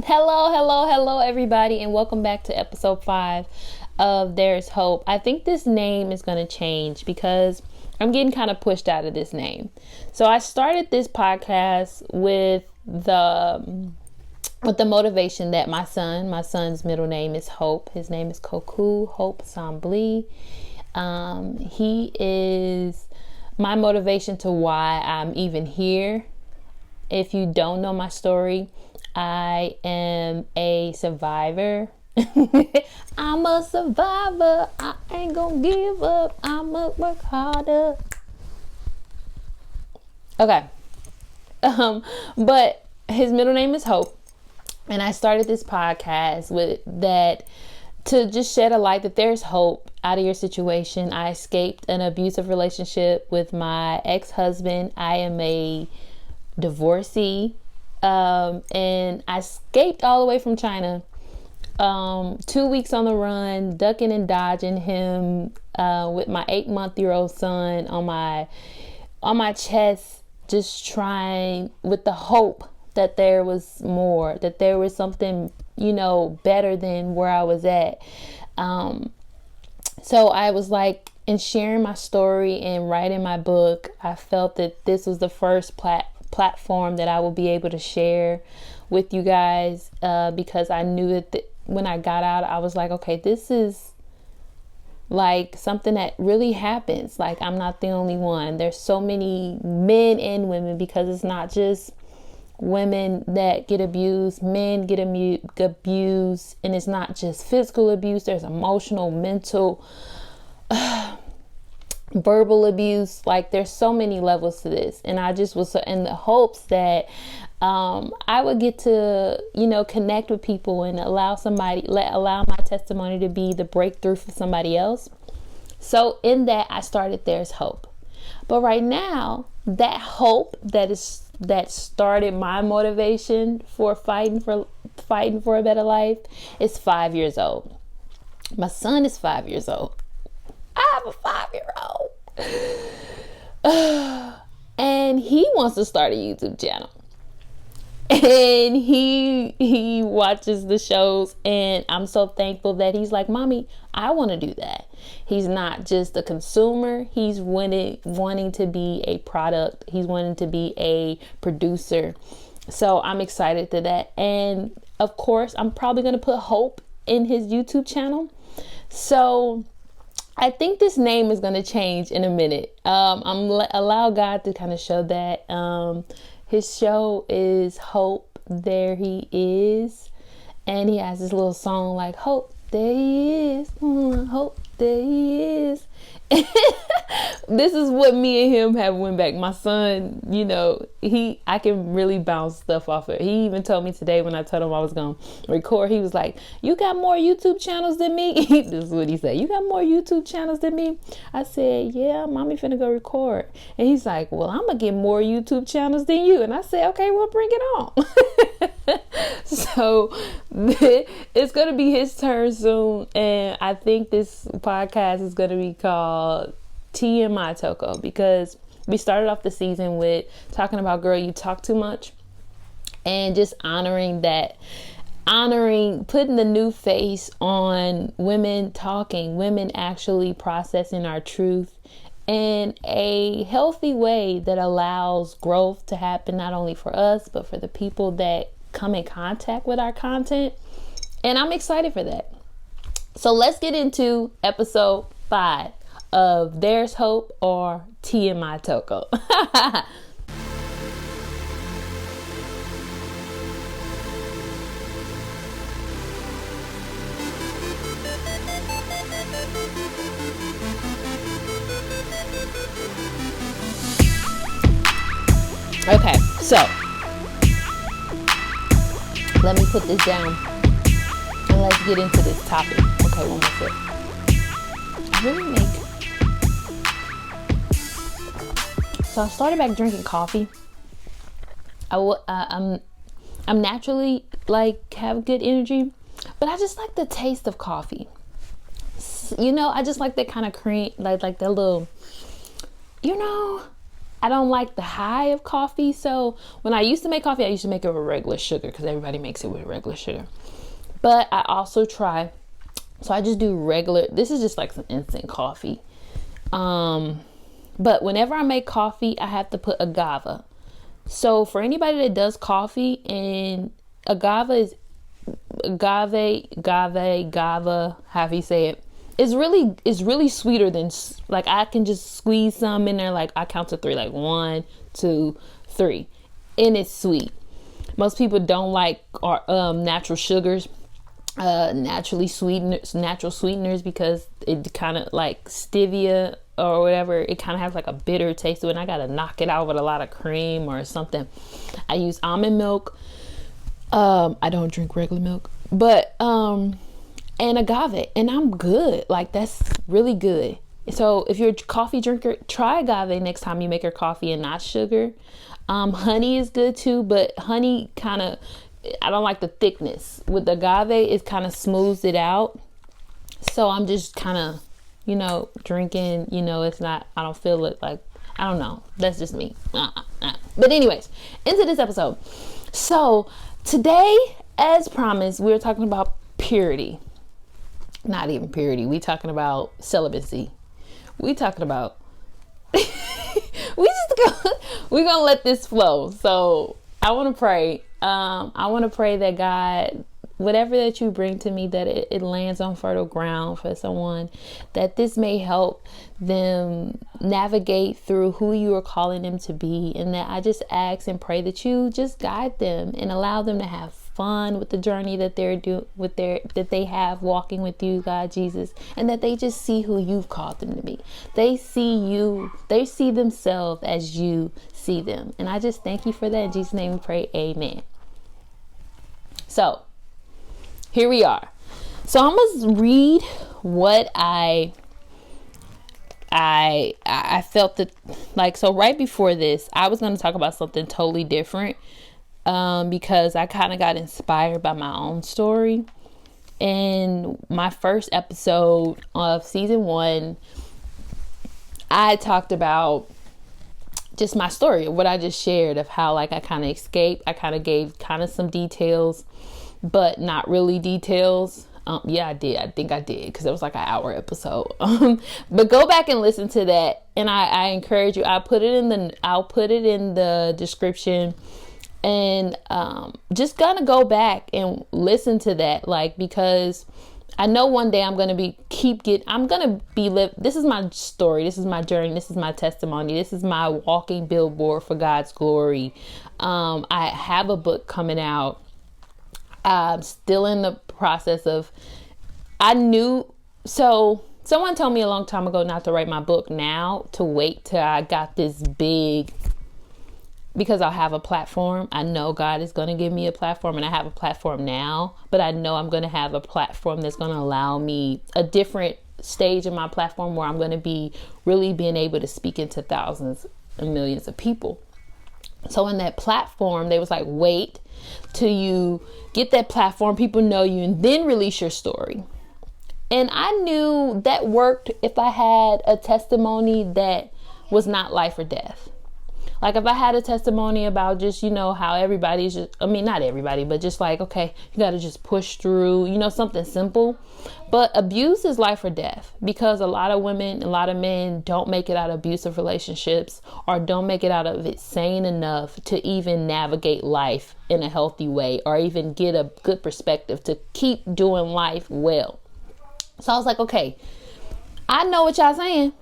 Hello, everybody, and welcome back to episode 5 of There's Hope. I think this name is going to change because I'm getting kind of pushed out of this name. So I started this podcast with the motivation that my son's middle name is Hope. His name is Koku Hope Sambli. He is my motivation to why I'm even here. If you don't know my story, I am a survivor. I'm a survivor. I ain't gonna give up. I'ma work harder. Okay. But his middle name is Hope. And I started this podcast with that to just shed a light that there's hope out of your situation. I escaped an abusive relationship with my ex-husband. I am a divorcee. And I escaped all the way from China. 2 weeks on the run, ducking and dodging him, with my 8-month-old son on my chest, just trying with the hope that there was more, that there was something, better than where I was at. So I was like, in sharing my story and writing my book, I felt that this was the first platform that I will be able to share with you guys, because I knew that when I got out, I was like, okay, this is like something that really happens. Like, I'm not the only one. There's so many men and women, because it's not just women that get abused, men get abused, and it's not just physical abuse. There's emotional, mental, verbal abuse. Like, there's so many levels to this, and I just was in the hopes that I would get to connect with people and allow my testimony to be the breakthrough for somebody else. So in that, I started There's Hope. But right now, that hope that started my motivation for fighting for a better life is 5 years old. My son is 5 years old. I have a 5-year-old. And he wants to start a YouTube channel. And he watches the shows, and I'm so thankful that he's like, Mommy, I want to do that. He's not just a consumer. He's wanting to be a product. He's wanting to be a producer. So I'm excited to that. And of course, I'm probably going to put hope in his YouTube channel. So I think this name is going to change in a minute. Allow God to kind of show that. His show is Hope, There He Is. And he has this little song like, Hope, there he is. Hope, there he is. This is what me and him have went back. My son, I can really bounce stuff off of it. He even told me today when I told him I was going to record, he was like, you got more YouTube channels than me? This is what he said. You got more YouTube channels than me? I said, yeah, Mommy finna go record. And he's like, well, I'm going to get more YouTube channels than you. And I said, okay, well, bring it on. So it's going to be his turn soon. And I think this podcast is going to be called Tea in My Toko, because we started off the season with talking about, girl, you talk too much, and just honoring, putting the new face on women talking, women actually processing our truth in a healthy way that allows growth to happen, not only for us, but for the people that come in contact with our content. And I'm excited for that. So let's get into episode 5 of There's Hope, or Tea in My Toko. Okay, so let me put this down and let's get into this topic. Okay, one more sip. So I started back drinking coffee. I'm naturally have good energy, but I just like the taste of coffee. I just like that kind of cream, like that little, I don't like the high of coffee. So when I used to make coffee, I used to make it with regular sugar because everybody makes it with regular sugar. But I also try, so I just do regular, this is just like some instant coffee. But whenever I make coffee, I have to put agave. So for anybody that does coffee, and agave is agave, however you say it. It's really sweeter than, like, I can just squeeze some in there. Like, I count to 3, like 1, 2, 3, and it's sweet. Most people don't like natural sugars, natural sweeteners, because it kind of like stevia or whatever. It kind of has like a bitter taste to it, and I gotta knock it out with a lot of cream or something. I use almond milk. I don't drink regular milk, but and agave, and I'm good. Like, that's really good. So if you're a coffee drinker, try agave next time you make your coffee and not sugar. Honey is good too, but honey kind of, I don't like the thickness. With agave, it kind of smooths it out. So I'm just kind of, drinking, it's not, I don't feel it, like, I don't know. That's just me. But anyways, into this episode. So today, as promised, we're talking about purity. Not even purity. We talking about celibacy. We talking about we're gonna let this flow. So I want to pray. I want to pray that God, whatever that you bring to me, that it lands on fertile ground for someone, that this may help them navigate through who you are calling them to be. And that I just ask and pray that you just guide them and allow them to have fun with the journey that that they have walking with you, God Jesus, and that they just see who you've called them to be. They see themselves as you see them. And I just thank you for that. In Jesus' name we pray, amen. So here we are. So I'm gonna read what I felt that, like, so right before this, I was going to talk about something totally different, because I kind of got inspired by my own story. In my first episode of season 1, I talked about just my story, what I just shared, of how, like, I kind of escaped. I kind of gave kind of some details, but not really details. Yeah, I did. I think I did, because it was like an hour episode. But go back and listen to that. And I encourage you. I'll put it in the description, and just gonna go back and listen to that, like, because I know one day I'm gonna be this is my story, this is my journey, this is my testimony, this is my walking billboard for God's glory. I have a book coming out. I'm still in the process of, so someone told me a long time ago not to write my book now, to wait till I got this big, because I'll have a platform. I know God is going to give me a platform, and I have a platform now, but I know I'm going to have a platform that's going to allow me a different stage of my platform, where I'm going to be really being able to speak into thousands and millions of people. So in that platform, they was like, wait till you get that platform, people know you, and then release your story. And I knew that worked if I had a testimony that was not life or death. Like, if I had a testimony about just, how everybody's just, not everybody, but just like, okay, you got to just push through, something simple. But abuse is life or death, because a lot of women, a lot of men don't make it out of abusive relationships, or don't make it out of it sane enough to even navigate life in a healthy way, or even get a good perspective to keep doing life well. So I was like, okay, I know what y'all saying.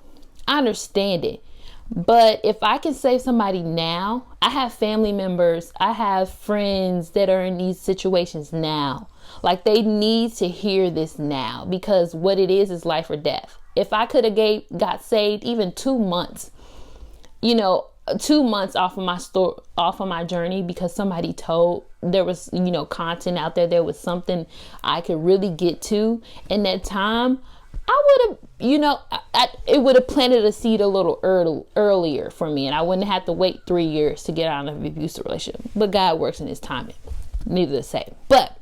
I understand it. But if I can save somebody now, I have family members, I have friends that are in these situations now. Like, they need to hear this now, because what it is life or death. If I could have got saved even 2 months, 2 months off of my journey, because somebody told, there was, content out there, there was something I could really get to in that time, I would have, it would have planted a seed a little earlier for me, and I wouldn't have to wait 3 years to get out of an abusive relationship. But God works in his timing, neither to say. But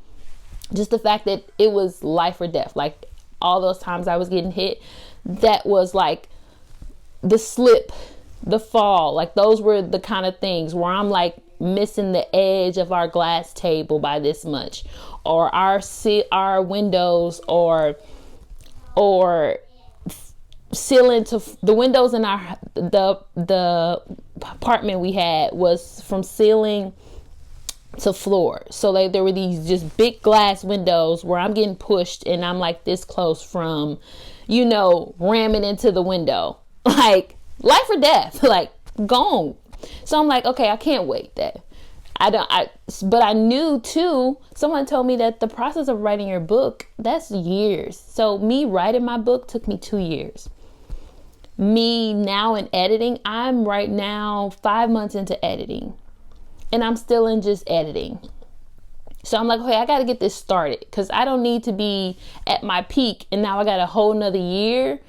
just the fact that it was life or death, like all those times I was getting hit, that was like the slip the fall. Like those were the kind of things where I'm like missing the edge of our glass table by this much, or our windows, or ceiling to the windows in the apartment we had was from ceiling to floor. So like there were these just big glass windows where I'm getting pushed and I'm like this close from, ramming into the window, like life or death, like gone. So I'm like, okay, I can't wait that. But I knew too, someone told me that the process of writing your book, that's years. So me writing my book took me 2 years. Me now in editing, I'm right now 5 months into editing and I'm still in just editing. So I'm like, okay, I got to get this started because I don't need to be at my peak. And now I got a whole nother year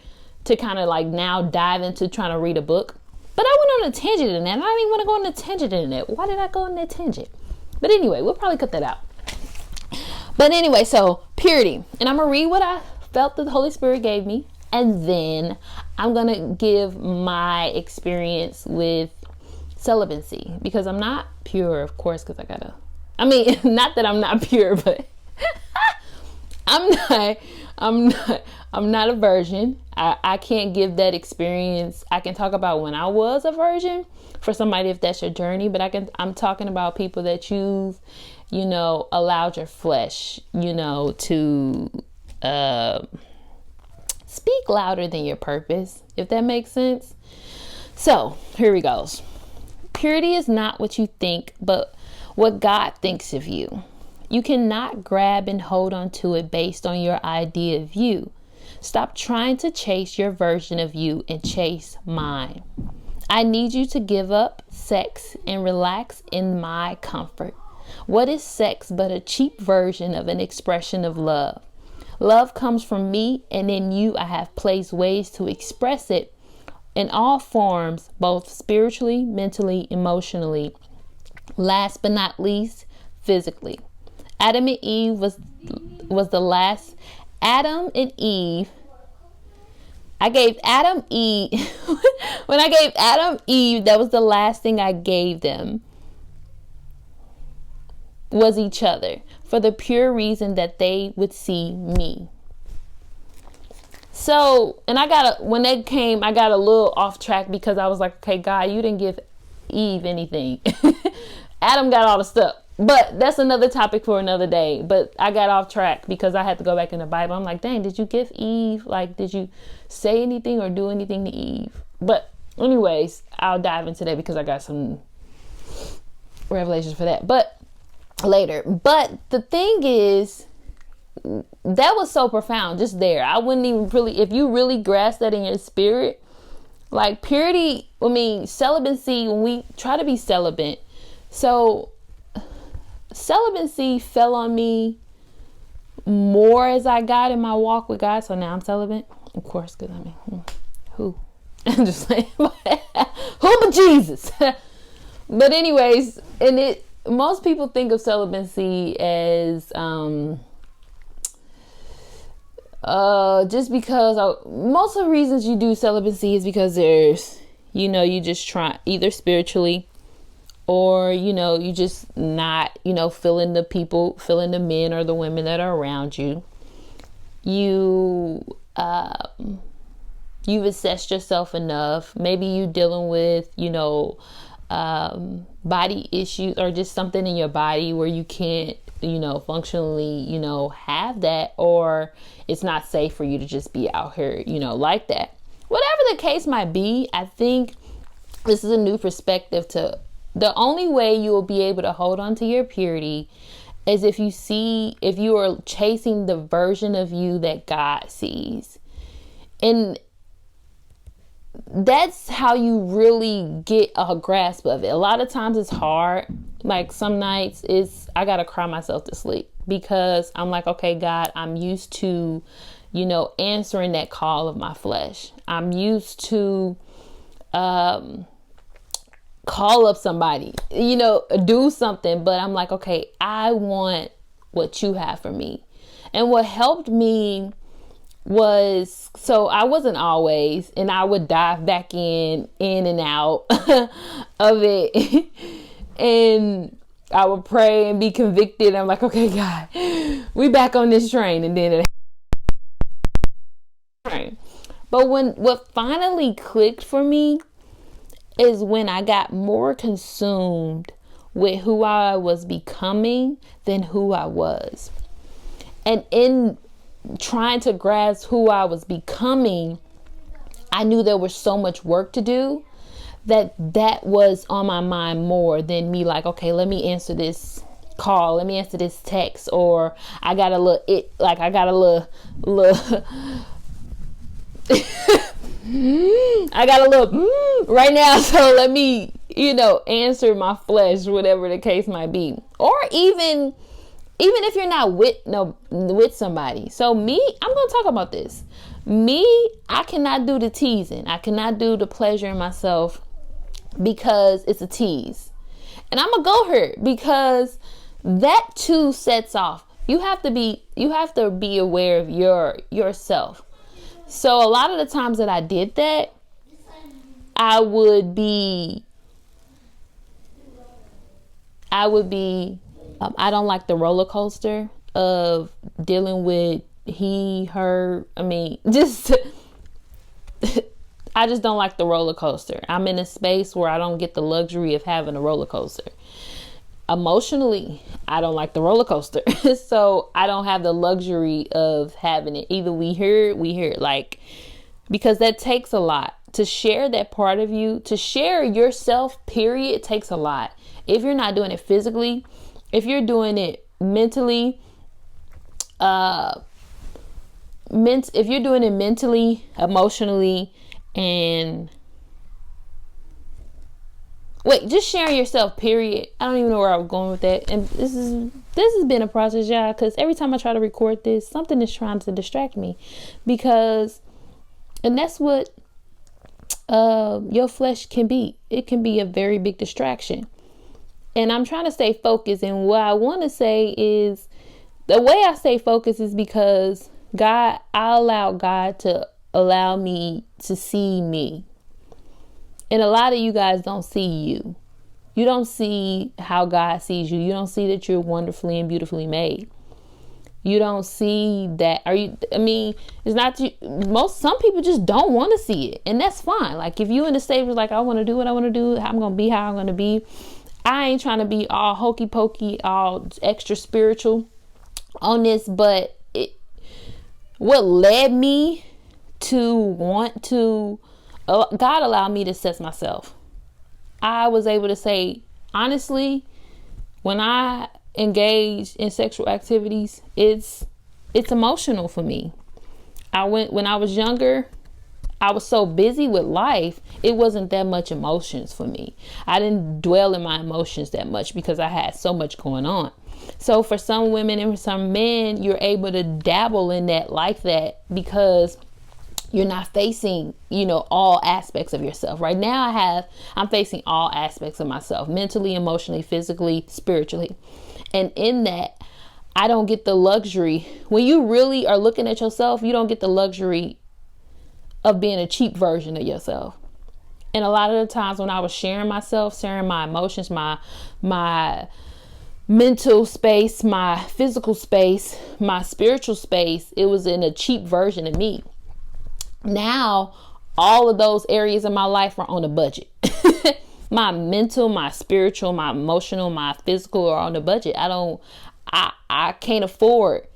to kind of like now dive into trying to read a book. But I went on a tangent in that. I didn't even want to go on a tangent in it. Why did I go on that tangent? But anyway, we'll probably cut that out. But anyway, so purity. And I'm going to read what I felt that the Holy Spirit gave me. And then I'm going to give my experience with celibacy. Because I'm not pure, of course, because not that I'm not pure, but I'm not a virgin. I can't give that experience. I can talk about when I was a virgin for somebody if that's your journey, but I'm talking about people that you've, allowed your flesh, to speak louder than your purpose, if that makes sense. So here we goes. Purity is not what you think, but what God thinks of you. You cannot grab and hold on to it based on your idea of you. Stop trying to chase your version of you and chase mine. I need you to give up sex and relax in my comfort. What is sex but a cheap version of an expression of love? Love comes from me, and in you I have placed ways to express it in all forms, both spiritually, mentally, emotionally. Last but not least, physically. Adam and Eve was the last. Adam and Eve. I gave Adam Eve. When I gave Adam Eve, that was the last thing I gave them. Was each other, for the pure reason that they would see me. So, and when they came, I got a little off track because I was like, okay, God, you didn't give Eve anything. Adam got all the stuff. But that's another topic for another day. But I got off track because I had to go back in the Bible. I'm like, dang, did you give Eve? Like, did you say anything or do anything to Eve? But anyways, I'll dive into that because I got some revelations for that. But later. But the thing is, that was so profound just there. I wouldn't even really, if you really grasp that in your spirit, like purity, celibacy, when we try to be celibate. So celibacy fell on me more as I got in my walk with God. So now I'm celibate, of course, because who? I'm just like, who but Jesus? But anyways, most people think of celibacy as just because most of the reasons you do celibacy is because there's, you just try either spiritually or, you just not, feeling the men or the women that are around you. You've assessed yourself enough. Maybe you dealing with, body issues or just something in your body where you can't, functionally, have that, or it's not safe for you to just be out here, like that. Whatever the case might be, I think this is a new perspective to the only way you will be able to hold on to your purity is if you are chasing the version of you that God sees. And that's how you really get a grasp of it. A lot of times it's hard. Like some nights I gotta cry myself to sleep because I'm like, okay, God, I'm used to, answering that call of my flesh. I'm used to call up somebody, do something, but I'm like, okay, I want what you have for me. And what helped me so I wasn't always, and I would dive back in and out of it. And I would pray and be convicted. I'm like, okay, God, we back on this train. And then but what finally clicked for me is when I got more consumed with who I was becoming than who I was. And in trying to grasp who I was becoming, I knew there was so much work to do that was on my mind more than me like, okay, let me answer this call, let me answer this text, or I got a little I got a little right now, so let me, answer my flesh, whatever the case might be. Or even if you're not with somebody. So me, I'm going to talk about this. Me, I cannot do the teasing. I cannot do the pleasure in myself because it's a tease. And I'm going to go here because that too sets off. You have to be aware of yourself. So a lot of the times that I did that, I would be I don't like the roller coaster of dealing with he, her. I just don't like the roller coaster. I'm in a space where I don't get the luxury of having a roller coaster. Emotionally, I don't like the roller coaster. So I don't have the luxury of having it. Either we hear it, like, because that takes a lot. To share that part of you, to share yourself, period, it takes a lot. If you're not doing it physically, if you're doing it mentally, if you're doing it mentally, emotionally, and just sharing yourself, period. I don't even know where I was going with that. And this has been a process, y'all, because every time I try to record this, something is trying to distract me, and that's what your flesh can be. It can be a very big distraction. And I'm trying to stay focused. And what I want to say is, the way I stay focused is because I allow God to allow me to see me. And a lot of you guys don't see you. You don't see how God sees you. You don't see that you're wonderfully and beautifully made. You don't see that. It's not some people just don't want to see it. And that's fine. Like, if you in the stage was like, I want to do what I want to do, I'm going to be how I'm going to be. I ain't trying to be all hokey pokey, all extra spiritual on this, but what led me to want to, God allowed me to assess myself. I was able to say, honestly, when I engage in sexual activities, it's emotional for me. When I was younger, I was so busy with life, it wasn't that much emotions for me. I didn't dwell in my emotions that much because I had so much going on. So for some women and for some men, you're able to dabble in that like that because you're not facing, all aspects of yourself. Right now I'm facing all aspects of myself, mentally, emotionally, physically, spiritually. And in that, I don't get the luxury. When you really are looking at yourself, you don't get the luxury of being a cheap version of yourself. And a lot of the times when I was sharing myself, sharing my emotions, my mental space, my physical space, my spiritual space, it was in a cheap version of me. Now, all of those areas of my life are on a budget. My mental, my spiritual, my emotional, my physical are on the budget. I can't afford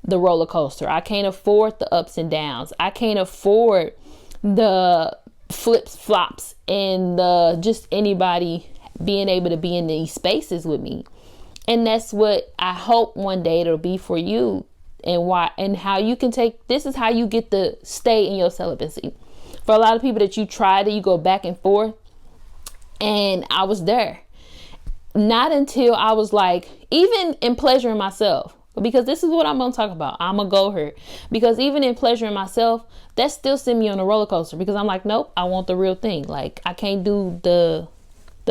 the roller coaster. I can't afford the ups and downs. I can't afford the flips, flops, and just anybody being able to be in these spaces with me. And that's what I hope one day it'll be for you. And why, and how you can this is how you get to stay in your celibacy. For a lot of people that you tried it, you go back and forth. And I was there. Not until I was like, even in pleasuring myself, because this is what I'm going to talk about. I'm going to go here. Because even in pleasuring myself, that still sent me on a roller coaster. Because I'm like, nope, I want the real thing. Like, I can't do the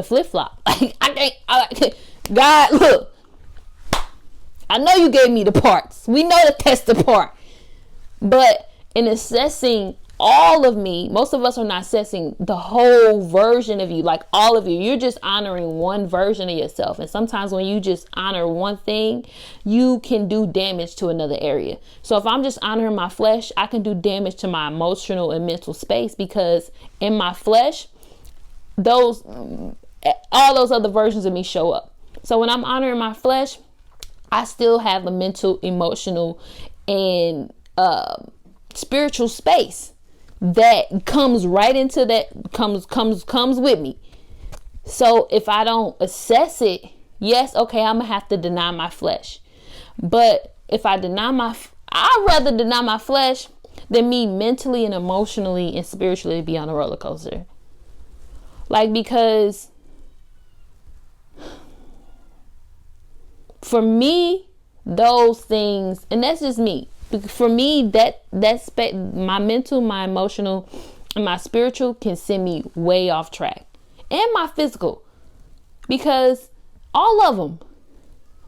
flip flop. Like, I can't. God, look. I know you gave me the parts. We know the test the part. But and assessing all of me. Most of us are not assessing the whole version of you, like all of you. You're just honoring one version of yourself. And sometimes when you just honor one thing, you can do damage to another area. So if I'm just honoring my flesh, I can do damage to my emotional and mental space, because in my flesh, all those other versions of me show up. So when I'm honoring my flesh, I still have a mental, emotional, and spiritual space that comes right into that, comes with me. So if I don't assess it, yes, okay, I'm gonna have to deny my flesh. But if I I'd rather deny my flesh than me mentally and emotionally and spiritually be on a roller coaster. Like, because for me, those things, and that's just me. For me, my mental, my emotional, and my spiritual can send me way off track. And my physical. Because all of them.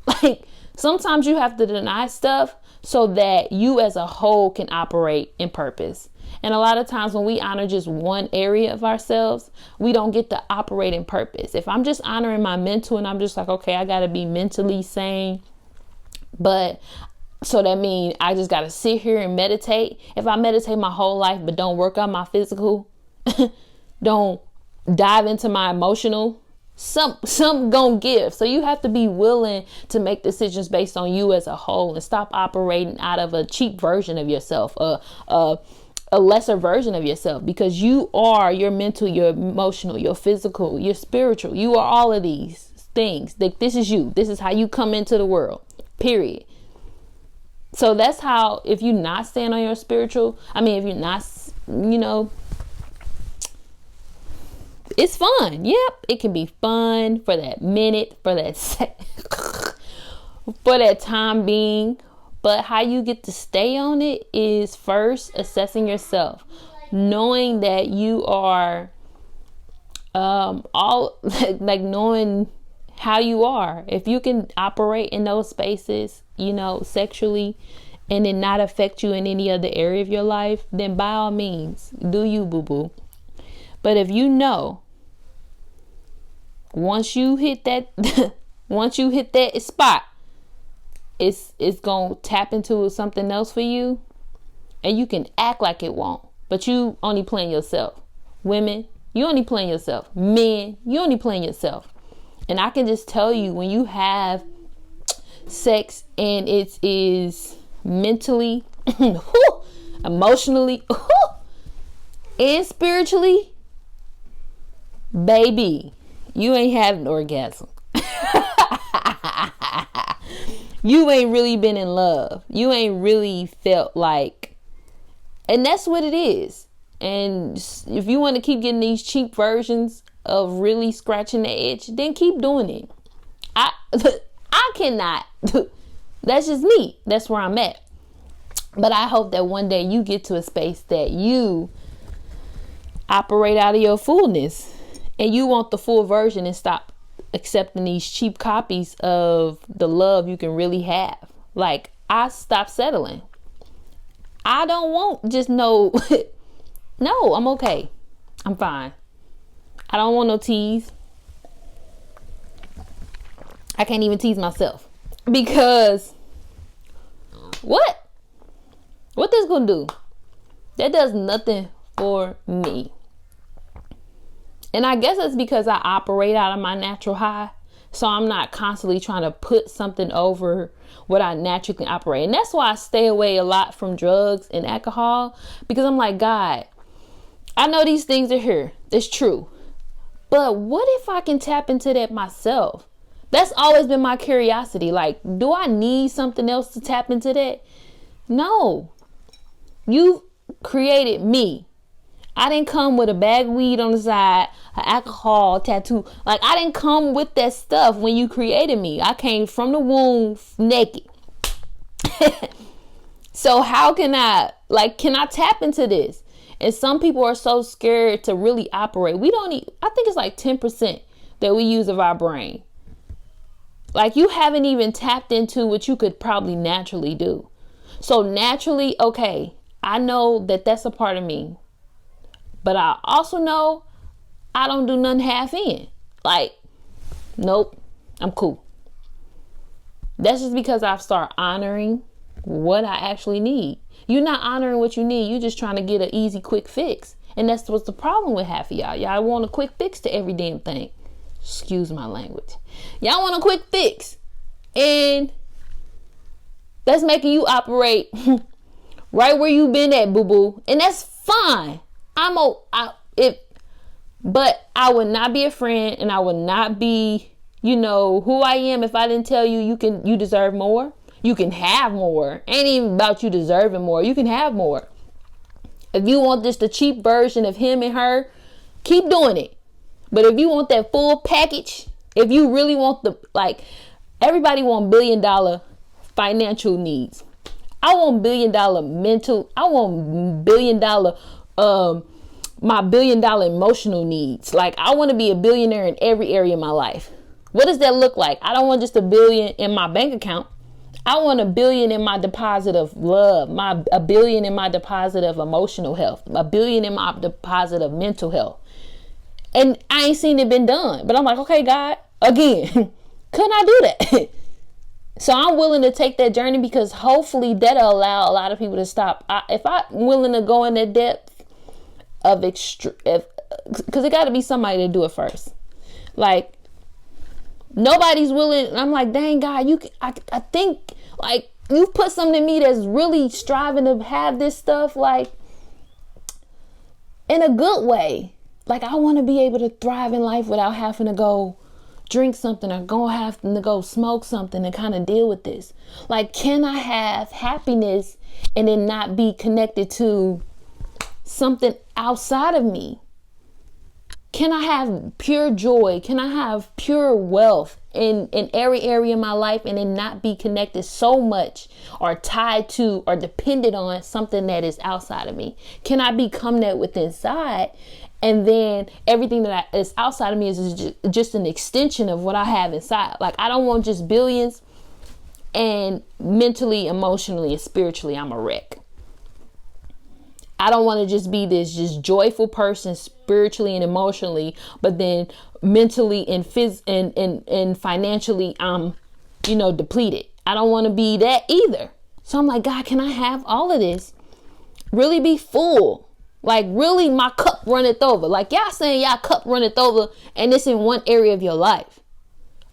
Like, sometimes you have to deny stuff so that you as a whole can operate in purpose. And a lot of times when we honor just one area of ourselves, we don't get to operate in purpose. If I'm just honoring my mental and I'm just like, okay, I got to be mentally sane, but so that means I just got to sit here and meditate. If I meditate my whole life, but don't work on my physical, don't dive into my emotional, some gonna give. So you have to be willing to make decisions based on you as a whole and stop operating out of a cheap version of yourself, a lesser version of yourself, because you are your mental, your emotional, your physical, your spiritual. You are all of these things. This is you. This is how you come into the world, period. So that's how, if you're not staying on your spiritual, if you're not, it's fun. Yep. It can be fun for that minute, for that for that time being. But how you get to stay on it is first assessing yourself, knowing that you are knowing how you are. If you can operate in those spaces, sexually, and it not affect you in any other area of your life, then by all means, do you, boo-boo. But if you know, once you hit that spot, it's gonna tap into something else for you, and you can act like it won't, but you only playing yourself. Women, you only playing yourself. Men, you only playing yourself. And I can just tell you, when you have sex and it is mentally, emotionally, and spiritually, baby, you ain't having an orgasm. You ain't really been in love. You ain't really felt like, and that's what it is. And if you want to keep getting these cheap versions of really scratching the edge, then keep doing it. I cannot. That's just me. That's where I'm at. But I hope that one day you get to a space that you operate out of your fullness and you want the full version and stop accepting these cheap copies of the love you can really have. Like, I stopped settling. I don't want just no, I'm okay. I'm fine. I don't want no tease. I can't even tease myself, because what this gonna do? That does nothing for me. And I guess it's because I operate out of my natural high. So I'm not constantly trying to put something over what I naturally operate. And that's why I stay away a lot from drugs and alcohol, because I'm like, God, I know these things are here. It's true. But what if I can tap into that myself? That's always been my curiosity. Like, do I need something else to tap into that? No. You created me. I didn't come with a bag of weed on the side, an alcohol tattoo. Like, I didn't come with that stuff when you created me. I came from the womb naked. So how can I tap into this? And some people are so scared to really operate. I think it's like 10% that we use of our brain. Like, you haven't even tapped into what you could probably naturally do. So naturally, okay, I know that that's a part of me. But I also know I don't do nothing half in. Like, nope, I'm cool. That's just because I've started honoring what I actually need. You're not honoring what you need. You're just trying to get an easy, quick fix. And that's what's the problem with half of y'all. Y'all want a quick fix to every damn thing. Excuse my language. Y'all want a quick fix. And that's making you operate right where you been at, boo-boo. And that's fine. But I would not be a friend, and I would not be, who I am if I didn't tell you you deserve more. You can have more. Ain't even about you deserving more. You can have more. If you want just the cheap version of him and her, keep doing it. But if you want that full package, if you really want everybody want $1 billion financial needs. I want $1 billion mental. I want $1 billion, my $1 billion emotional needs. Like, I want to be a billionaire in every area of my life. What does that look like? I don't want just $1 billion in my bank account. I want $1 billion in my deposit of love, $1 billion in my deposit of emotional health, $1 billion in my deposit of mental health. And I ain't seen it been done. But I'm like, okay, God, again, couldn't I do that? So I'm willing to take that journey, because hopefully that'll allow a lot of people to stop. If I'm willing to go in the depth of because it got to be somebody to do it first. Like, nobody's willing. I'm like, dang, God, I think like you've put something in me that's really striving to have this stuff, like, in a good way. Like, I want to be able to thrive in life without having to go drink something or having to go smoke something and kind of deal with this. Like, can I have happiness and then not be connected to something outside of me? Can I have pure joy? Can I have pure wealth in every area of my life and then not be connected so much or tied to or dependent on something that is outside of me? Can I become that with inside? And then everything that is outside of me is just an extension of what I have inside. Like, I don't want just billions, and mentally, emotionally, and spiritually, I'm a wreck. I don't want to just be this just joyful person spiritually and emotionally, but then mentally and and financially, I'm, depleted. I don't want to be that either. So I'm like, God, can I have all of this? Really be full. Like, really, my cup runneth over. Like, y'all saying y'all cup runneth over, and it's in one area of your life.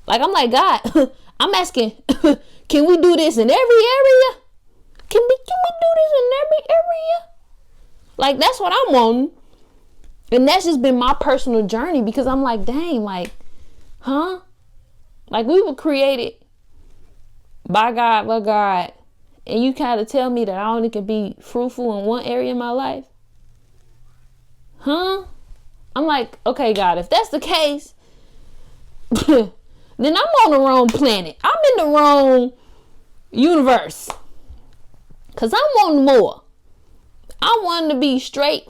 Like, I'm like, God, I'm asking, can we do this in every area? Can we do this in every area? Like, that's what I'm wanting. And that's just been my personal journey, because I'm like, dang, like, huh? Like, we were created by God, and you kind of tell me that I only can be fruitful in one area of my life? Huh? I'm like, okay, God, if that's the case, then I'm on the wrong planet. I'm in the wrong universe. Because I'm wanting more. I want to be straight.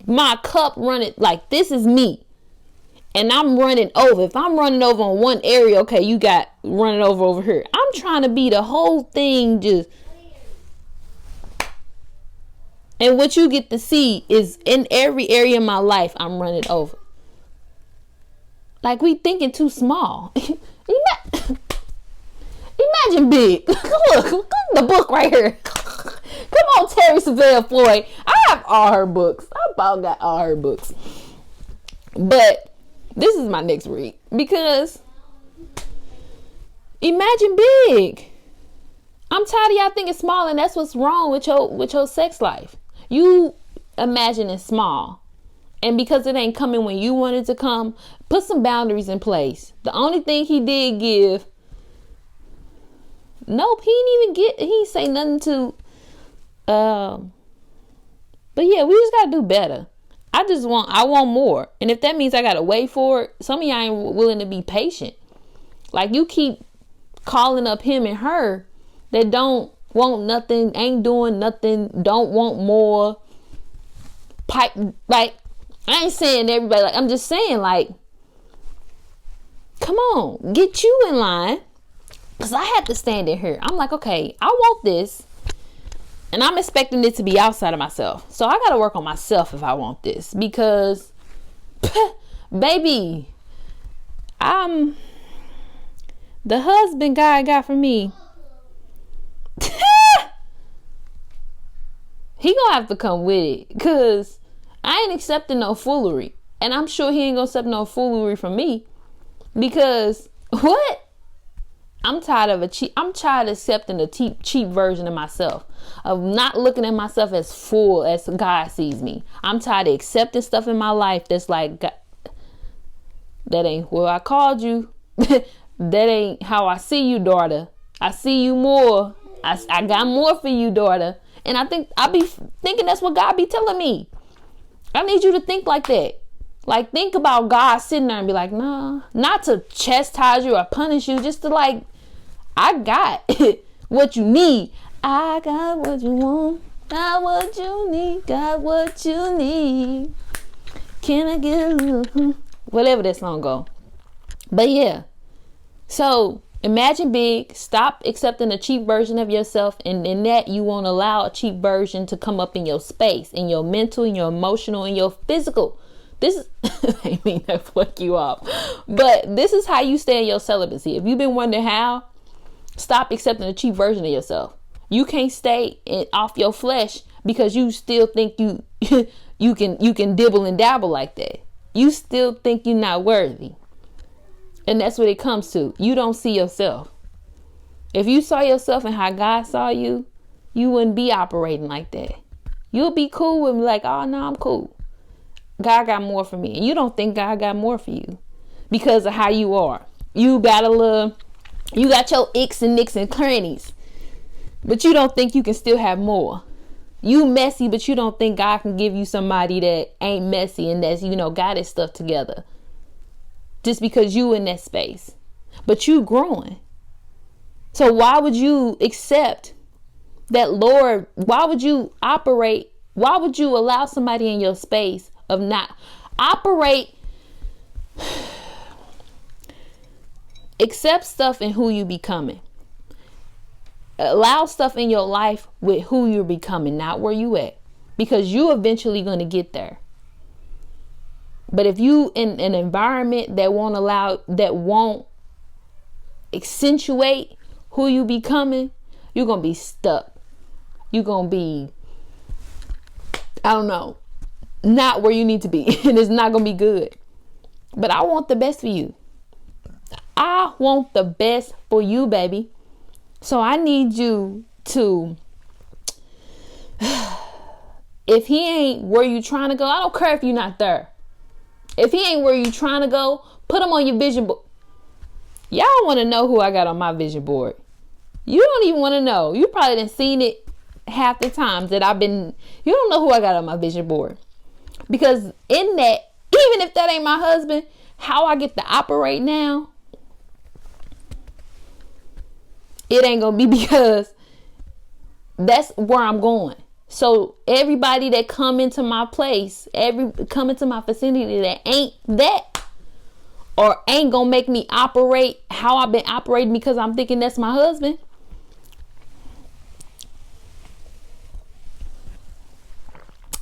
My cup running, like, this is me. And I'm running over. If I'm running over on one area, okay, you got running over here. I'm trying to be the whole thing just. And what you get to see is in every area of my life, I'm running over. Like, we thinking too small. Imagine big. Look the book right here. Come on, Terry Savelle Floyd. I have all her books. I about got all her books. But this is my next read, because imagine big. I'm tired of y'all thinking small, and that's what's wrong with your sex life. You imagine it small, and because it ain't coming when you want it to come, put some boundaries in place. The only thing he did give, nope, he didn't say nothing to, but yeah, we just gotta do better. I want more. And if that means I gotta wait for it, some of y'all ain't willing to be patient. Like, you keep calling up him and her that don't want nothing, ain't doing nothing, don't want more. Like, I ain't saying everybody, like, I'm just saying, like, come on, get you in line. Because I had to stand in here. I'm like, okay, I want this. And I'm expecting it to be outside of myself. So I got to work on myself if I want this. Because, baby, the husband God got for me, he gonna have to come with it. Because I ain't accepting no foolery. And I'm sure he ain't gonna accept no foolery from me. Because, what? I'm tired of accepting a cheap version of myself, of not looking at myself as full as God sees me. I'm tired of accepting stuff in my life that's like, God, that ain't who I called you. That ain't how I see you, daughter. I see you more. I got more for you, daughter. And I be thinking that's what God be telling me. I need you to think like that. Like, think about God sitting there and be like, nah, not to chastise you or punish you, just to like, I got what you need. I got what you want. Got what you need. Got what you need. Can I get a little, whatever that song go. But yeah. So imagine big. Stop accepting a cheap version of yourself. And in that, you won't allow a cheap version to come up in your space, in your mental, in your emotional, in your physical. This is, I mean to fuck you off, but this is how you stay in your celibacy. If you've been wondering how, stop accepting a cheap version of yourself. You can't stay off your flesh because you still think you can dibble and dabble like that. You still think you're not worthy. And that's what it comes to. You don't see yourself. If you saw yourself and how God saw you, you wouldn't be operating like that. You'll be cool with me, like, oh no, I'm cool. God got more for me. And you don't think God got more for you because of how you are. You got your icks and nicks and crannies, but you don't think you can still have more. You messy, but you don't think God can give you somebody that ain't messy and that's, got his stuff together. Just because you in that space. But you growing. So why would you accept that, Lord? Why would you operate? Why would you allow somebody in your space of not operate? Accept stuff in who you becoming. Allow stuff in your life with who you're becoming, not where you at, because you eventually going to get there. But if you in an environment that won't accentuate who you becoming, you're going to be stuck. You're going to be, I don't know, not where you need to be. And it's not going to be good. But I want the best for you. I want the best for you, baby. So I need you to, if he ain't where you trying to go, I don't care if you're not there. If he ain't where you trying to go, put him on your vision board. Y'all want to know who I got on my vision board. You don't even want to know. You probably done seen it half the times that you don't know who I got on my vision board. Because in that, even if that ain't my husband, how I get to operate now, it ain't going to be because that's where I'm going. So everybody that come into my place, come into my vicinity that ain't that, or ain't going to make me operate how I've been operating because I'm thinking that's my husband,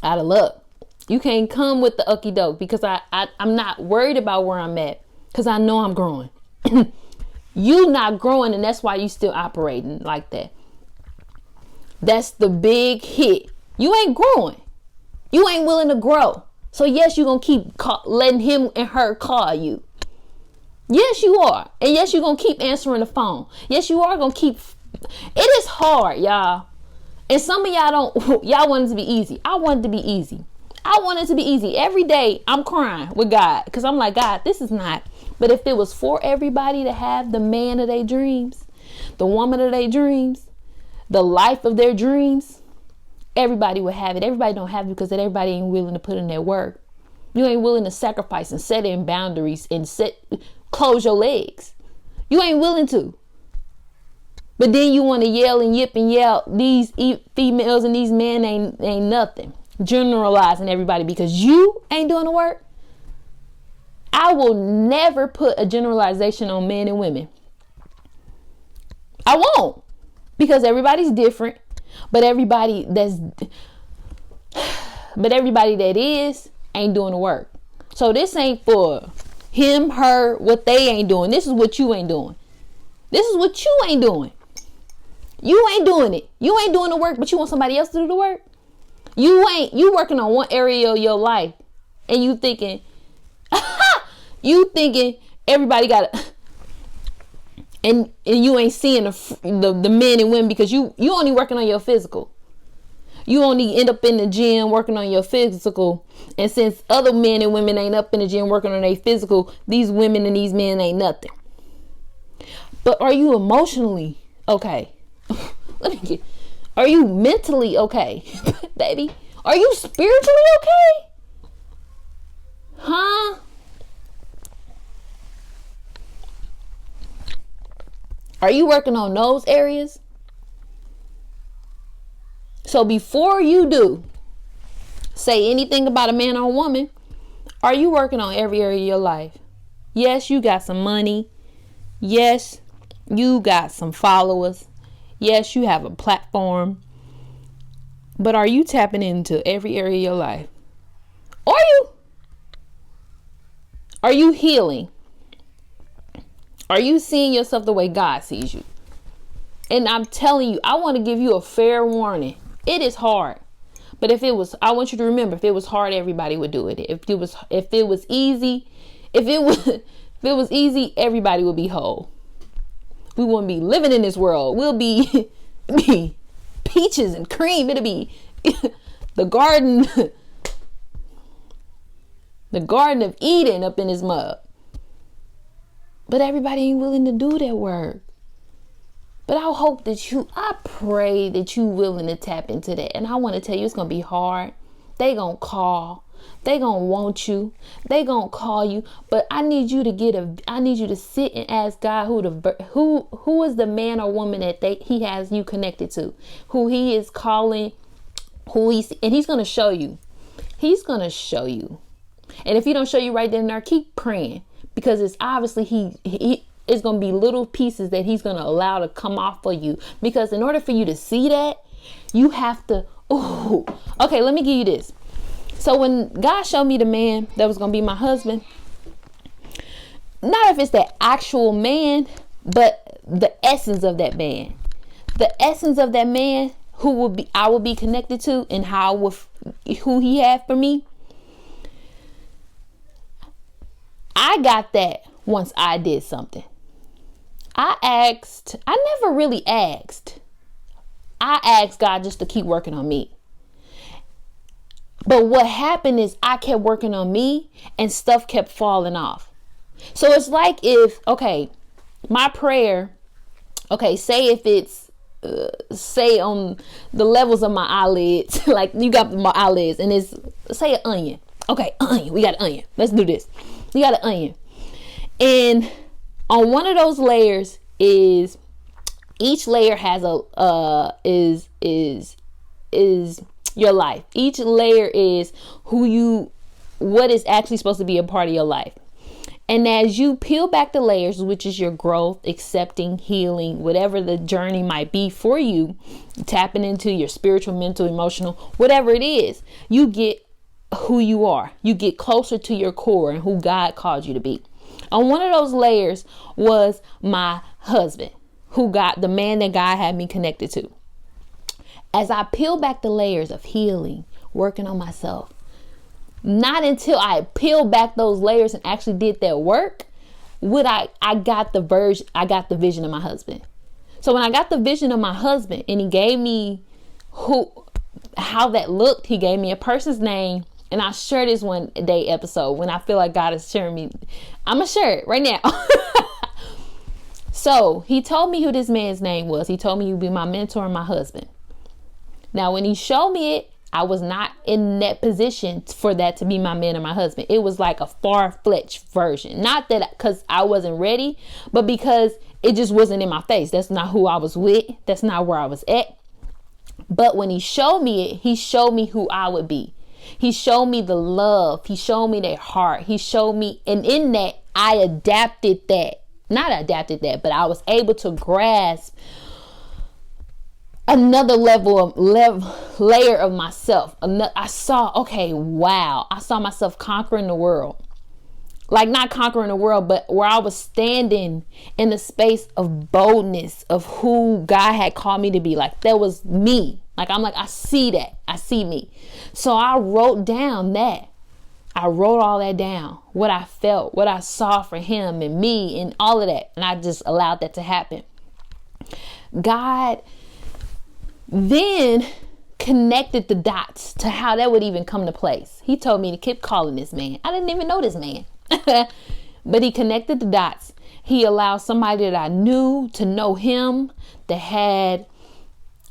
out of luck. You can't come with the ucky doke because I'm not worried about where I'm at because I know I'm growing. You not growing, and that's why you still operating like that. That's the big hit. You ain't growing. You ain't willing to grow. So yes, you're going to keep letting him and her call you. Yes, you are. And yes, you're going to keep answering the phone. Yes, you are going to keep. It is hard, y'all. And some of y'all want it to be easy. I want it to be easy. I want it to be easy. Every day I'm crying with God because I'm like, God, this is not. But if it was for everybody to have the man of their dreams, the woman of their dreams, the life of their dreams, everybody would have it. Everybody don't have it because everybody ain't willing to put in their work. You ain't willing to sacrifice and set in boundaries and close your legs. You ain't willing to. But then you want to yell and yip and yell. These females and these men ain't nothing. Generalizing everybody because you ain't doing the work. I will never put a generalization on men and women. I won't. Because everybody's different. But everybody that is ain't doing the work. So this ain't for him, her, what they ain't doing. This is what you ain't doing. This is what you ain't doing. You ain't doing it. You ain't doing the work, but you want somebody else to do the work. You working on one area of your life and you thinking everybody got it. And you ain't seeing the men and women because you only working on your physical. You only end up in the gym working on your physical. And since other men and women ain't up in the gym working on their physical, these women and these men ain't nothing. But are you emotionally okay? Are you mentally okay, baby? Are you spiritually okay? Huh? Are you working on those areas? So before you do say anything about a man or a woman, are you working on every area of your life? Yes, you got some money. Yes, you got some followers. Yes, you have a platform. But are you tapping into every area of your life? Are you healing? Are you seeing yourself the way God sees you? And I'm telling you, I want to give you a fair warning. It is hard. But I want you to remember, if it was hard, everybody would do it. If it was easy, everybody would be whole. We wouldn't be living in this world. We'll be peaches and cream. It'll be the garden of Eden up in this mud. But everybody ain't willing to do that work. But I pray that you willing to tap into that. And I want to tell you, it's going to be hard. They going to call. They going to want you. They going to call you. But I need you to sit and ask God who is the man or woman that he has you connected to, who he is calling, and he's going to show you. He's going to show you. And if he don't show you right then and there, keep praying, because it's obviously he it's going to be little pieces that he's going to allow to come off for you. Because in order for you to see that, you have to, okay, let me give you this. So when God showed me the man that was going to be my husband, not if it's the actual man, but the essence of that man. The essence of that man I will be connected to, and who he had for me. I got that once I did something. I never really asked. I asked God just to keep working on me. But what happened is I kept working on me and stuff kept falling off. So it's like my prayer, say if it's, say on the levels of my eyelids, like you got my eyelids and it's, say an onion. Okay, onion, we got an onion. Let's do this. You got an onion. And on one of those layers is, each layer has is your life. Each layer is what is actually supposed to be a part of your life. And as you peel back the layers, which is your growth, accepting, healing, whatever the journey might be for you, tapping into your spiritual, mental, emotional, whatever it is, you get who you are. You get closer to your core and who God called you to be. On one of those layers was my husband, the man that God had me connected to. As I peel back the layers of healing, working on myself, not until I peeled back those layers and actually did that work, I got the vision of my husband. So when I got the vision of my husband and he gave me how that looked, he gave me a person's name. And I'll share this one day episode when I feel like God is sharing me. I'm going to share it right now. So he told me who this man's name was. He told me he would be my mentor and my husband. Now, when he showed me it, I was not in that position for that to be my man and my husband. It was like a far-fetched version. Not that because I wasn't ready, but because it just wasn't in my face. That's not who I was with. That's not where I was at. But when he showed me it, he showed me who I would be. He showed me the love. He showed me their heart. He showed me, and in that, I adapted that. Not adapted that, but I was able to grasp another layer of myself. I saw, okay, wow. I saw myself conquering the world. Like, not conquering the world, but where I was standing in the space of boldness of who God had called me to be. Like, that was me. Like, I'm like, I see that. I see me. So I wrote down that. I wrote all that down. What I felt, what I saw for him and me and all of that. And I just allowed that to happen. God then connected the dots to how that would even come to place. He told me to keep calling this man. I didn't even know this man. But he connected the dots. He allowed somebody that I knew to know him, that had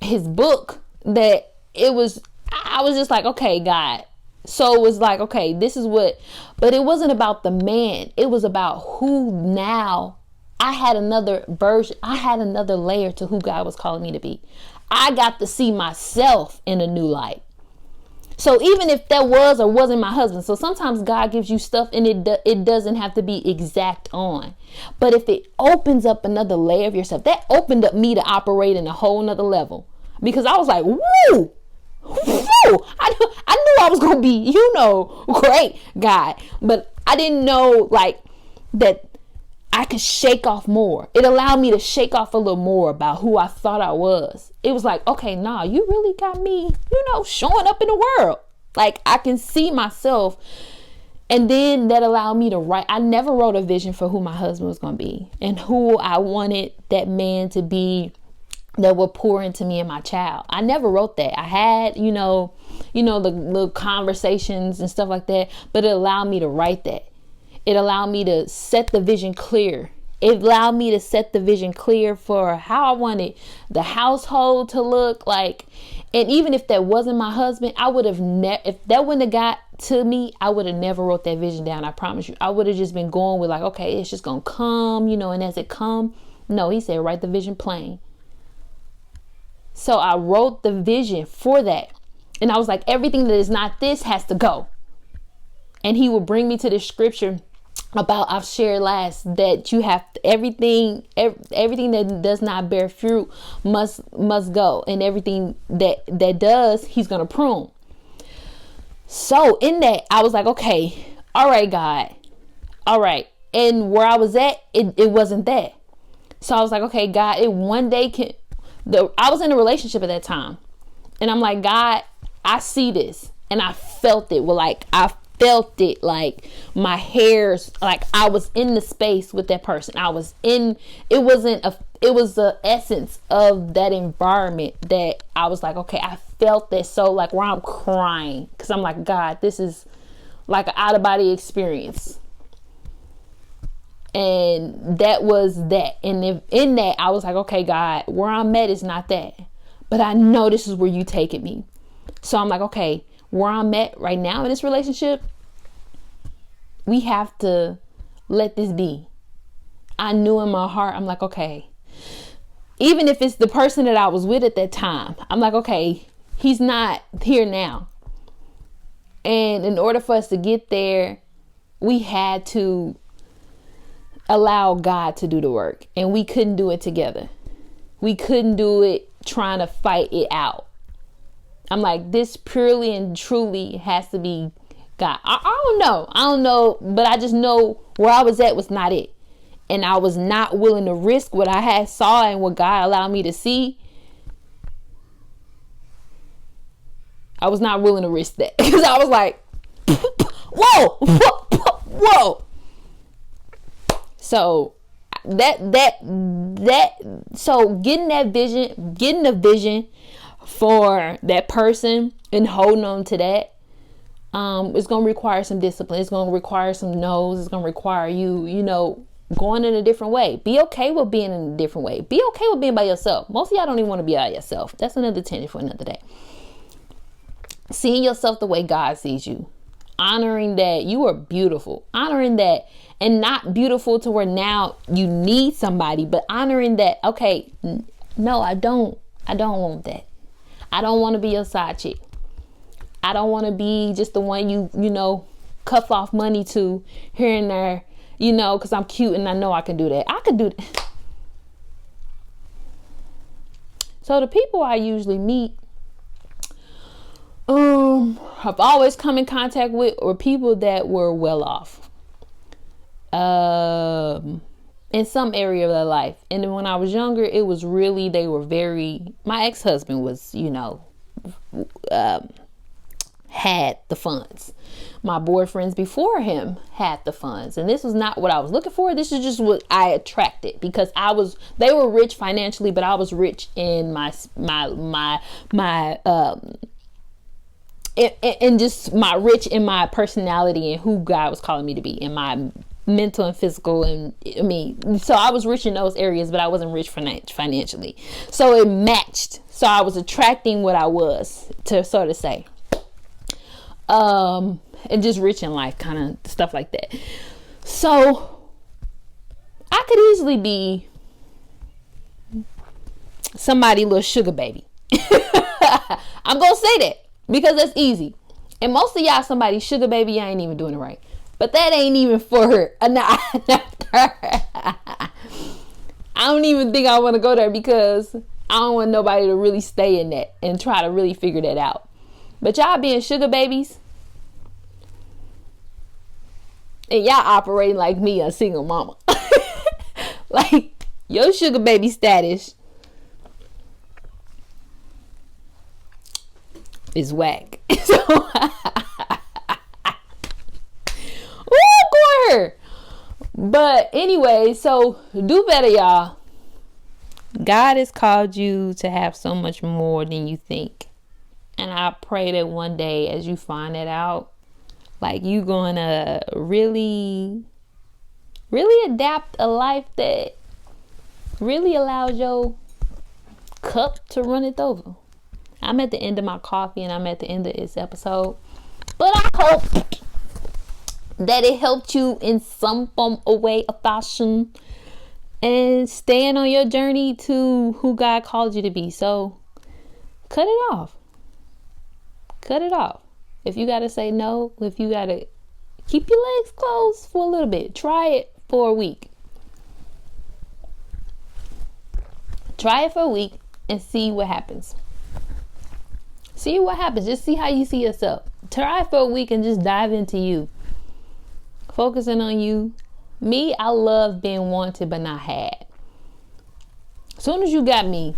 his book, that I was just like, okay, God. So it was like, okay, this is what, but it wasn't about the man. It was about who now. I had another version. I had another layer to who God was calling me to be. I got to see myself in a new light. So even if that was or wasn't my husband, so sometimes God gives you stuff and it doesn't have to be exact on. But if it opens up another layer of yourself, that opened up me to operate in a whole nother level. Because I was like, woo, I knew I was going to be, great guy. But I didn't know like that I could shake off more. It allowed me to shake off a little more about who I thought I was. It was like, okay, nah, you really got me, showing up in the world. Like, I can see myself. And then that allowed me to write. I never wrote a vision for who my husband was going to be and who I wanted that man to be that would pour into me and my child. I never wrote that. I had, the little conversations and stuff like that, but it allowed me to write that. It allowed me to set the vision clear. It allowed me to set the vision clear for how I wanted the household to look like. And even if that wasn't my husband, I would have if that wouldn't have got to me, I would have never wrote that vision down. I promise you. I would have just been going with like, okay, it's just going to come, and as it come, no, he said, write the vision plain. So I wrote the vision for that. And I was like, everything that is not this has to go. And he would bring me to the scripture about, I've shared last, that you have everything that does not bear fruit must go, and everything that does, he's going to prune. So in that, I was like, okay, all right, God, all right. And where I was at, it wasn't that. So I was like, okay, God, I was in a relationship at that time, and I'm like, God, I see this, and I felt it. I felt it like my hairs, like I was in the space with that person. It was the essence of that environment that I was like, okay, I felt this. So like where I'm crying, because I'm like, God, this is like an out of body experience. And that was that. And if in that, I was like, okay, God, where I'm at is not that, but I know this is where you taking me. So I'm like, okay, where I'm at right now in this relationship, we have to let this be. I knew in my heart, I'm like, okay, even if it's the person that I was with at that time, I'm like, okay, he's not here now. And in order for us to get there, we had to allow God to do the work, and we couldn't do it together. We couldn't do it trying to fight it out. I'm like, this purely and truly has to be God. I don't know, but I just know where I was at was not it. And I was not willing to risk what I had saw and what God allowed me to see. I was not willing to risk that, because I was like, whoa. So so getting the vision for that person and holding on to that, it's going to require some discipline. It's going to require some no's. It's going to require you, going in a different way. Be okay with being in a different way. Be okay with being by yourself. Most of y'all don't even want to be by yourself. That's another tangent for another day. Seeing yourself the way God sees you. Honoring that you are beautiful. Honoring that, and not beautiful to where now you need somebody, but honoring that, okay, no, I don't want that. I don't want to be your side chick. I don't want to be just the one you cuff off money to here and there, because I'm cute and I know I can do that. I could do that. So the people I usually meet, I've always come in contact with, or people that were well off, in some area of their life. And then when I was younger, it was really, my ex-husband was, had the funds. My boyfriends before him had the funds, and this was not what I was looking for. This is just what I attracted, because they were rich financially, but I was rich in rich in my personality and who God was calling me to be, in my mental and physical. And so I was rich in those areas, but I wasn't rich financially. So it matched. So I was attracting what I was, to sort of say. And just rich in life, kind of stuff like that. So I could easily be somebody little sugar baby. I'm gonna say that because that's easy. And most of y'all somebody sugar baby, I ain't even doing it right. But that ain't even for her. I don't even think I want to go there, because I don't want nobody to really stay in that and try to really figure that out. But y'all being sugar babies, and y'all operating like me, a single mama. Like, your sugar baby status is whack. So, ooh, her. But anyway, so do better, y'all. God has called you to have so much more than you think. And I pray that one day, as you find it out, like, you gonna really, really adapt a life that really allows your cup to run it over. I'm at the end of my coffee, and I'm at the end of this episode. But I hope that it helped you in some form or way or fashion, and staying on your journey to who God called you to be. So cut it off. Cut it off. If you got to say no, if you got to keep your legs closed for a little bit, try it for a week. Try it for a week and see what happens. See what happens. Just see how you see yourself. Try it for a week and just dive into you. Focusing on you. Me, I love being wanted but not had. As soon as you got me,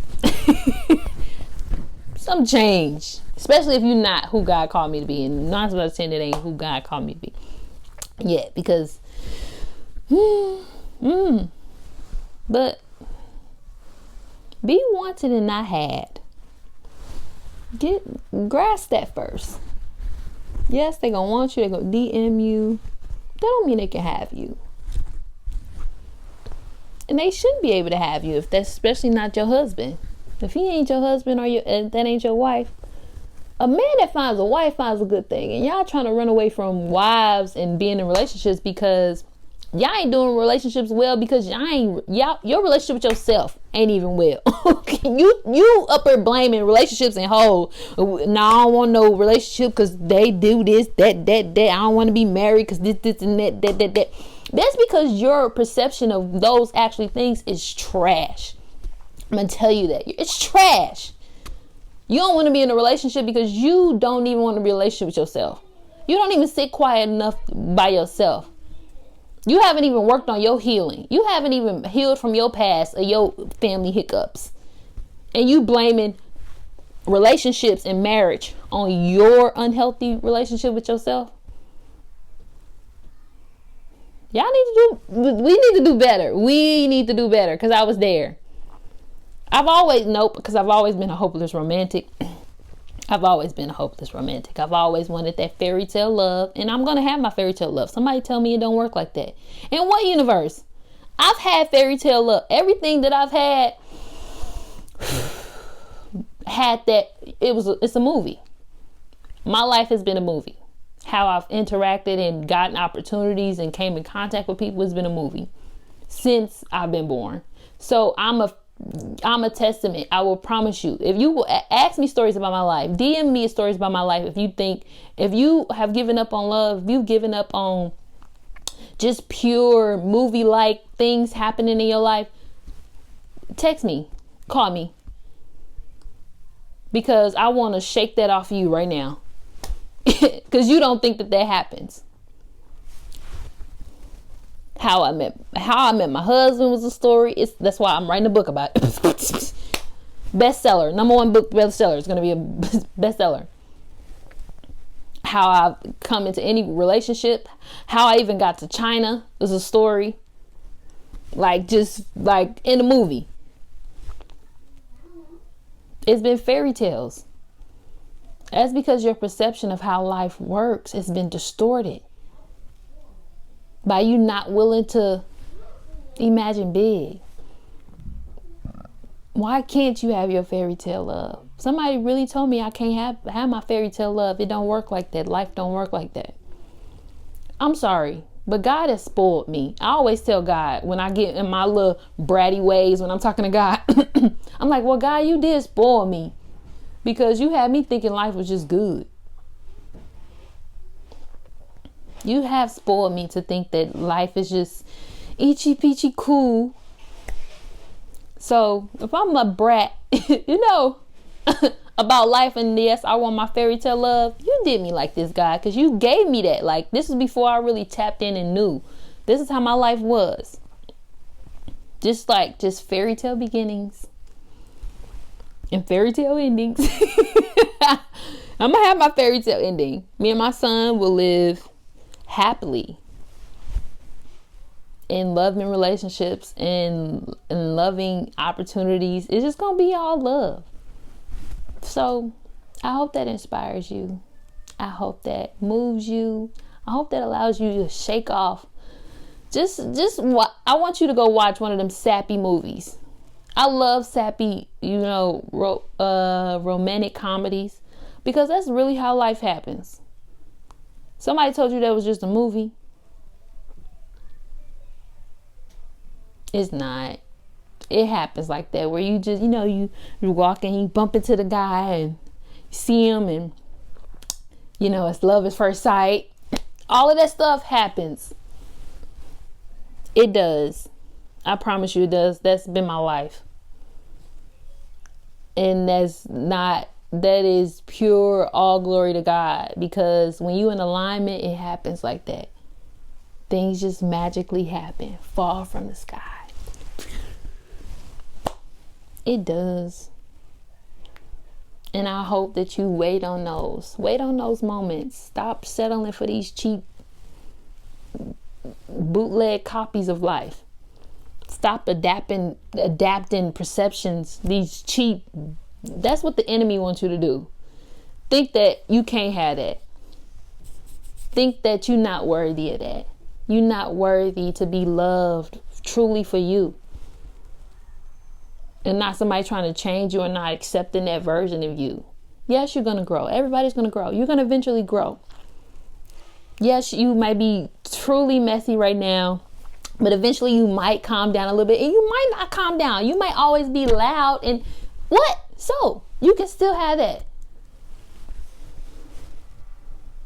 some change. Especially if you're not who God called me to be. And 9 out of 10, it ain't who God called me to be. Yeah, because but be wanted and not had. Grasp that first. Yes, they gonna want you, they gonna DM you. That don't mean they can have you. And they shouldn't be able to have you if that's especially not your husband. If he ain't your husband, or that ain't your wife. A man that finds a wife finds a good thing. And y'all trying to run away from wives and being in relationships because y'all ain't doing relationships well, because your relationship with yourself ain't even well. you up there blaming relationships and whole. No, I don't want no relationship because they do this, that. I don't want to be married because this and that. That's because your perception of those actually things is trash. I'm gonna tell you that it's trash. You don't want to be in a relationship because you don't even want to be in a relationship with yourself. You don't even sit quiet enough by yourself. You haven't even worked on your healing. You haven't even healed from your past or your family hiccups. And you blaming relationships and marriage on your unhealthy relationship with yourself. We need to do better. We need to do better, because I was there. I've always been a hopeless romantic. I've always wanted that fairy tale love, and I'm going to have my fairy tale love. Somebody tell me it don't work like that. In what universe? I've had fairy tale love. Everything that I've had that, it's a movie. My life has been a movie. How I've interacted and gotten opportunities and came in contact with people has been a movie since I've been born. So I'm a testament. I will promise you, if you will ask me stories about my life, DM me stories about my life. If you have given up on love, if you've given up on just pure movie-like things happening in your life, text me, call me. because I want to shake that off of you right now. Because you don't think that happens. How I met my husband was a story. That's why I'm writing a book about it. Bestseller, number one book bestseller. It's going to be a bestseller. How I've come into any relationship, how I even got to China is a story. Like, just like in a movie. It's been fairy tales. That's because your perception of how life works has been distorted by you not willing to imagine big. Why can't you have your fairy tale love? Somebody really told me I can't have my fairy tale love. It don't work like that. Life don't work like that. I'm sorry, but God has spoiled me. I always tell God when I get in my little bratty ways when I'm talking to God, I'm like, well, God, you did spoil me because you had me thinking life was just good. You have spoiled me to think that life is just itchy peachy cool. So if I'm a brat, about life, and yes, I want my fairy tale love, you did me like this, God, because you gave me that. Like, this is before I really tapped in and knew. This is how my life was. Just fairy tale beginnings and fairy tale endings. I'm going to have my fairy tale ending. Me and my son will live happily in loving relationships and loving opportunities. It's just going to be all love. So I hope that inspires you. I hope that moves you. I hope that allows you to shake off. I want you to go watch one of them sappy movies. I love sappy, romantic comedies, because that's really how life happens. Somebody told you that was just a movie. It's not. It happens like that, where you just, you walk and you bump into the guy and see him, and it's love at first sight. All of that stuff happens. It does. I promise you it does. That's been my life. And that is pure all glory to God, because when you in alignment, it happens like that. Things just magically happen, fall from the sky. It does. And I hope that you wait on those moments. Stop settling for these cheap bootleg copies of life. Stop adapting perceptions, these cheap. That's what the enemy wants you to do. Think that you can't have that. Think that you're not worthy of that. You're not worthy to be loved truly for you. And not somebody trying to change you or not accepting that version of you. Yes, you're going to grow. Everybody's going to grow. You're going to eventually grow. Yes, you might be truly messy right now, but eventually you might calm down a little bit, and you might not calm down. You might always be loud, and what? So you can still have that.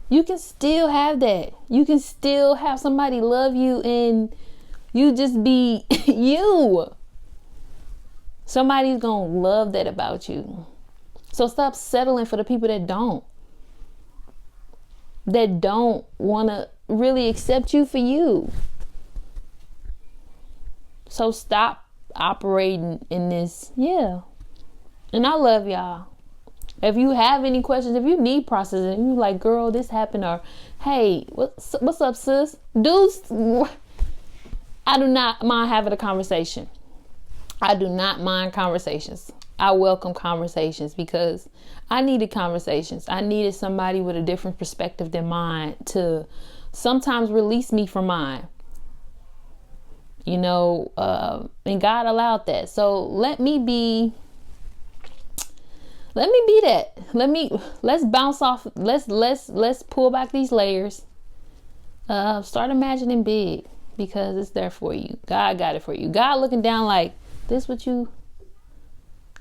You can still have that. You can still have somebody love you and you just be you. Somebody's going to love that about you. So stop settling for the people that don't want to really accept you for you. So stop operating in this. Yeah. And I love y'all. If you have any questions, if you need processing, you like, girl, this happened, or hey, what's up, sis? Dudes, I do not mind having a conversation. I do not mind conversations. I welcome conversations because I needed conversations. I needed somebody with a different perspective than mine to sometimes release me from mine. And God allowed that. So let me be that. Let's bounce off. Let's pull back these layers. Start imagining big, because it's there for you. God got it for you. God looking down like, this what you,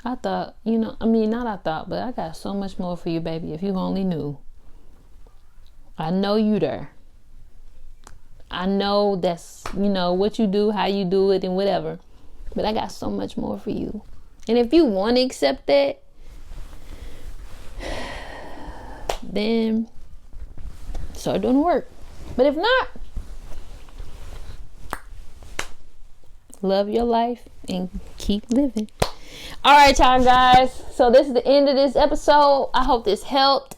I thought, not I thought, but I got so much more for you, baby. If you only knew. I know you there. I know that's, what you do, how you do it, and whatever. But I got so much more for you. And if you want to accept that, then start doing the work. But if not, love your life and keep living. All right, y'all guys. So this is the end of this episode. I hope this helped.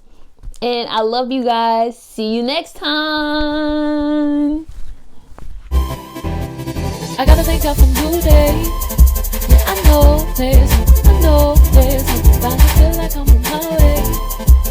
And I love you guys. See you next time. I gotta thank God for new day. Yeah, I know there's hope. I feel like I'm on my way.